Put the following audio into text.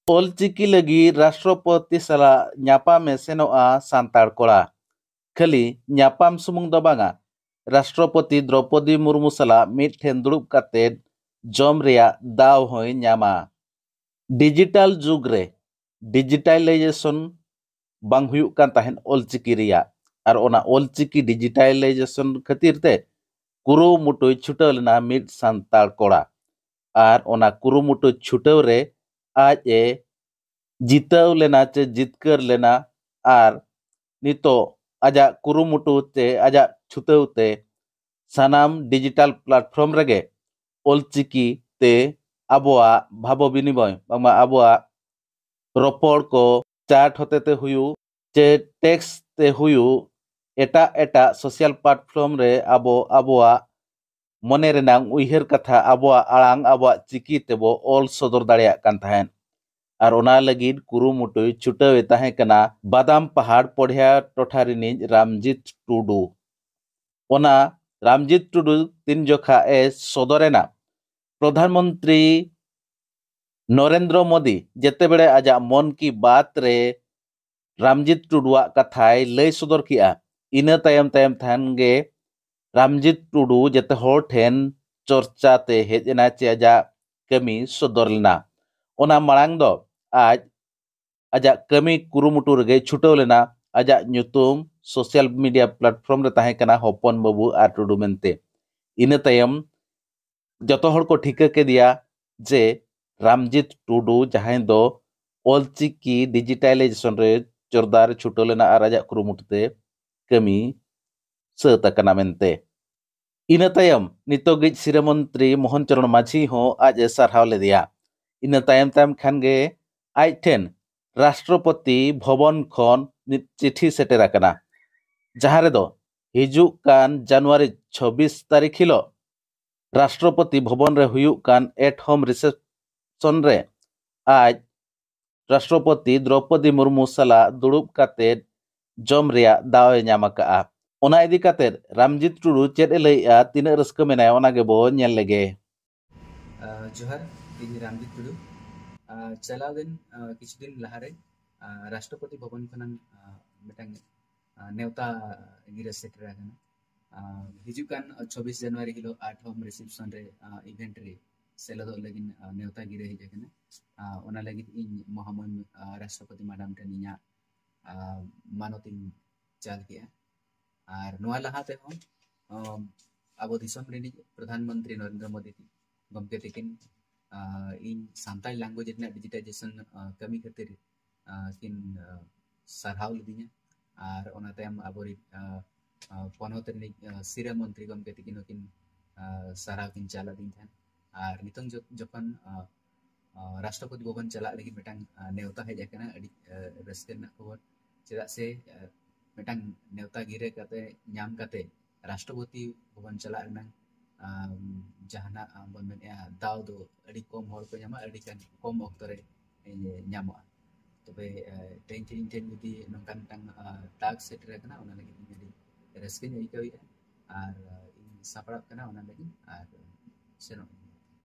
Olchiki lagi Rashtrapati sala nyapam senoa santar kola. Khali nyapam sumung do banga. Rashtrapati Draupadi Murmu sala mithen durup kated jom reya daw hoy nyama. Digital jugre digitalization bang huyuk kan tahen olchiki reya. Ar ona olchiki digitalization khatir te kuru mutoy chutaw lena mit santar kola. Ar ona kuru mutoy chutaw re aj e jitaw lena che jitkar lena ar nito aja kurumutu te aja chutaw te sanam digital platform rege olchiki te aboa bhabo binimoy bangma aboa ropor ko chat hote te huyu che text te huyu eta social platform re aboa mone renang uiher katha aboa alang aboa chiki tebo ol sodor dareya kan tahen ar ona lagid kurumutoy chutaw tahe kana badam pahar podhya tothari Ramjit Tudu ona Ramjit Tudu tin jokha e sodorena প্রধানমন্ত্রী নরেন্দ্র মোদি যেতেবেড়ে আজা মন কি বাত রে রামজিৎ টুডুয়াক কাথায় লই সদর কিয়া ইনা তায়ম তায়ম থানগে রামজিৎ টুডু যেতে হর ঠেন চর্চাতে হেজেনা চে আজা কামি সদর লেনা ওনা মারাং দ আজ আজা কামি কুরুমুটু রেগে ছুটাও লেনা আজা nyutum সোশ্যাল মিডিয়া প্ল্যাটফর্ম রে তাহে কানা হপন বাবু আর টুডু মেনতে ইনা তায়ম যত হড় को ঠিকা के दिया जे रामजित टुडू जहां दो olchiki digitalization re जोरदार छुटोलेना आर आजा कुरुमुटते कमी सत कना मेनते इना तायम नितोगिज सिरमंत्री मोहन चरण माझी हो आज सारहाव लेदिया इना तायम तायम खानगे आज ठेन राष्ट्रपति भवन खन चिठी सेटेर आकना जहां रे दो हिजुक कान जनवरी 26 तारीख हिलो राष्ट्रपति भवन रे हुयुक कान एट होम रिसेप्शन रे आज राष्ट्रपति द्रौपदी मुर्मू सला दुड़ुब काते जम रेया दावे ᱧᱟᱢᱟᱠᱟᱜᱼᱟ ओना इदी काते रामजित टुडू चेद ए लैया तिना रस्क मेनाय ओना गेबो ñel लेगे जोहार इन रामजित टुडू चलाव दिन किछु दिन लहारे राष्ट्रपति भवन खनन मिटांग नेवता गिरा सेटर आगना हिजुकान 24 जनवरी हिलो 8 होम रिसेप्शन रे इवेंट रे सेलदो लगिन नेवता गिरे हिजकना ओना लगिन इन महामहिम राष्ट्रपति मैडम टनिया मानोतिन चाल किया और नोआ लहाते हो अब दिसम रेनी प्रधानमंत्री नरेंद्र मोदी गमके तकिन इन सानताली लैंग्वेज इतना डिजिटाइजेशन कमी खातिर किन सरहाव लदिया और ओना तायम आबोरी पनहत रेनी सिरा मंत्री गमके तकिन किन सरहाव किन चाला दिन थान और नितंग जखन राष्ट्रपति भवन चला लगी मिटांग नेवता हेज आकना अडी रस्केना खबर चेदा से मिटांग नेवता गिरे काते ᱧᱟᱢ काते राष्ट्रपति भवन चला रना जहाना बन मेनया दाव दो अडी कम हर को ᱧᱟᱢᱟ अडी कान कम ऑक्ट रे ᱧᱟᱢᱚᱜᱼᱟ तबे टेन जुदी नंकान टांग टाग सेटर कना ओना लगी अडी रस्किन आइकावी और इन सापड़ा कना ओना लगी और सेनो